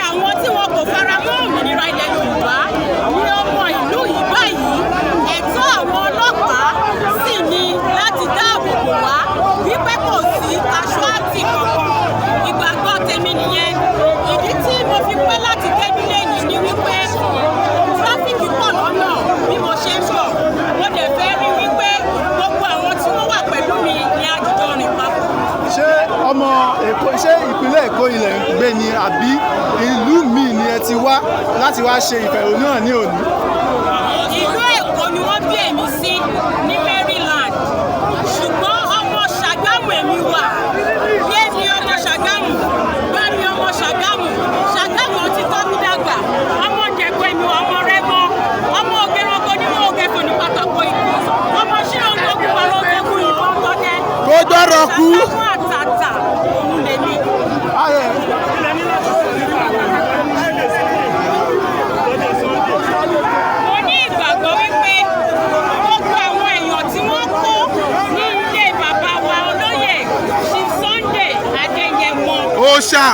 àwọn tí wọn kò fara mọ́ òmìnira ilẹ̀ Yorùbá ní ọmọ ìlú yìí báyìí ẹ̀tọ́ àwọn ọlọ́pàá sì ní láti dáàbò bò wá wípé kò sí aṣáájú kankan. Ìgbàgbọ́ tèmi nìyẹn. Ìdí tí mo fi pẹ́ láti débi lẹ́yìn ni wípé tráfíkì pọ̀ lọ́nà bí mo ṣe ń bọ̀. Mo dẹ̀ fẹ́ rí wípé gbogbo àwọn tí wọ́n wà pẹ̀lú mi ní àjùjọ rìn papọ̀. Ṣé ọmọ Èkó, ṣé ìpínlẹ̀ Èkó ilẹ̀ ń gbé ni àbí ìlú míì ni ẹ ti wá láti wá ṣe ìfẹ̀hónúhàn ní òní? Ìlú Èkó ni wọ́n bí èmi sí ní Maryland, ṣùgbọ́n ọmọ Ṣàgámù èmi wà. Yémi ọmọ Ṣàgámù, Gbámi ọmọ Ṣàgámù, Ṣàgámù ti tọ́ mi dàgbà. Ọmọ Jẹ̀kọ èmi wà, ọmọ Rẹ́mọ, ọmọ Ògèrèkó ní wọ́n Ògèfò ní pátákó ìlú. Ọmọ Ṣílò ń tókù wà lóògùn ìbọn tọ́kẹ́. Kó gbọ́dọ̀ kú. Ṣàgámù àtàtà òun lèmi. Mo ní ìgbàgbọ́ wípé gbogbo àwọn èèyàn tí wọ́n kó ní ilé bàbá wa olóyè Chief Sunday Adéyẹmọ. Ó ṣá.